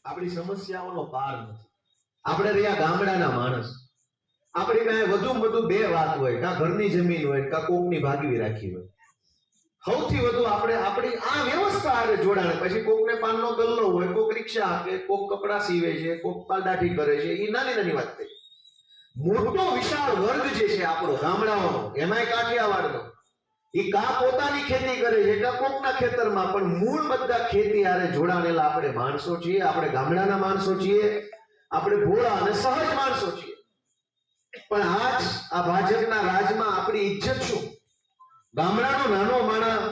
આપણી સમસ્યાઓનો પાર નથી. આપણે રહ્યા ગામડાના માણસ, આપણી પાસે વધુમાં વધુ બે વાત હોય, કાં ઘરની જમીન હોય, કાં કોકની ભાગવી રાખી હોય. સૌથી વધુ આપણે આપણી આ વ્યવસ્થા આરે જોડાણે. પછી કોકને પાનનો ગલ્લો હોય, કોક રિક્ષા હાકે, કોક કપડા સીવે છે, કોક પાલડાઠી કરે છે, એ નાની નાની વાત થઈ. મોટો વિશાળ વર્ગ જે છે આપણો ગામડાઓનો, એમાંય કાઠિયાવાડનો, એ કા પોતાની ખેતી કરે છે, કા કોકના ખેતરમાં, પણ મૂળ બધા ખેતી આરે જોડાણેલા આપણે માણસો છીએ. આપણે ગામડાના માણસો છીએ, આપણે ભોળા અને સહજ માણસો છીએ. પણ આજ આ ભાજપના રાજમાં આપણી ઇજ્જત શું? ગામડાનો નાનો માણસ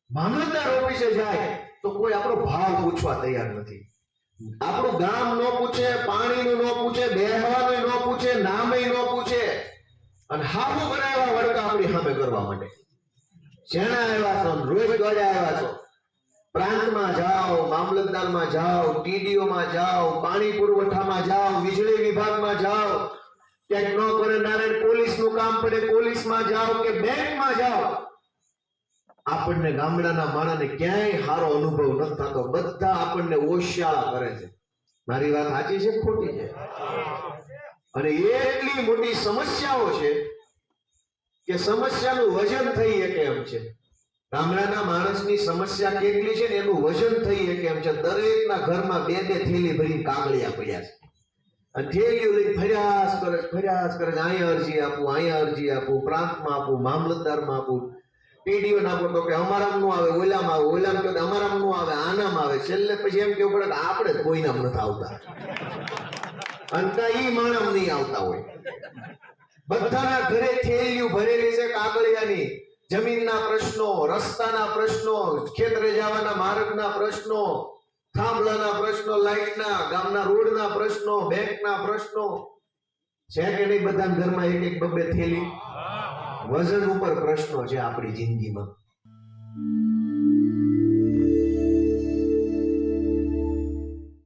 મામલતદાર ઓફિસે જાય તો કોઈ આપણો ભાવ પૂછવા તૈયાર નથી. આપણું ગામ ન પૂછે, પાણીનું ન પૂછે, બેહવાનું ન પૂછે, નામે ન પૂછે, અને હાફું બનાવ્યા વડકા આપણી સામે કરવા માટે. શેણા આવ્યા છો, રોજ દોડ્યા આવ્યા છો, પ્રાંતમાં જાઓ, મામલતદારમાં જાઓ, ટીડીઓમાં જાઓ, પાણી પુરવઠામાં જાઓ, વીજળી વિભાગમાં જાઓ, ક્યાંક ન કરે નારાયણ પોલીસનું કામ પડે પોલીસમાં જાઓ કે બેંકમાં જાઓ, આપણને ગામડાના માણસને ક્યાંય સારો અનુભવ નથી થતો. બધા આપણને ઓશિયાળા કરે છે. મારી વાત સાચી છે કે ખોટી છે? અને એટલી મોટી સમસ્યાઓ છે કે સમસ્યાનું વજન થઈ શકે એમ છે. ગામડાના માણસની સમસ્યા કેટલી છે ને એનું વજન થઈ શકે એમ છે. દરેકના ઘરમાં બે બે થેલી ભરીને કાગળિયા પડ્યા છે, અને થેલીઓ લઈને ફરિયાદ કરે, અહીંયા અરજી આપું, અહીંયા અરજી આપું, પ્રાંતમાં આપું, મામલતદારમાં આપું, ટીડીઓ નાખો તો કે અમારામ નું આવે, ઓલામાં આવે, ઓલામાં કહે અમારામ નું આવે, આનામાં આવે. છેલ્લે પછી એમ કેવું પડે કે આપણે જ કોઈનામ નથી આવતા, અને ઈ માણસ નહીં આવતા હોય. બધાના ઘરે થેલીઓ ભરેલી છે કાગળિયાની. જમીનના પ્રશ્નો, રસ્તાના પ્રશ્નો, ખેતરે જવાના માર્ગના પ્રશ્નો, થાંભલાના પ્રશ્નો, લાઈટના, ગામના રોડના પ્રશ્નો, બેંકના પ્રશ્નો છે કે નહીં? બધાના ઘરમાં એક એક બબ્બે થેલી. વજન ઉપર પ્રશ્નો છે આપણી જિંદગીમાં.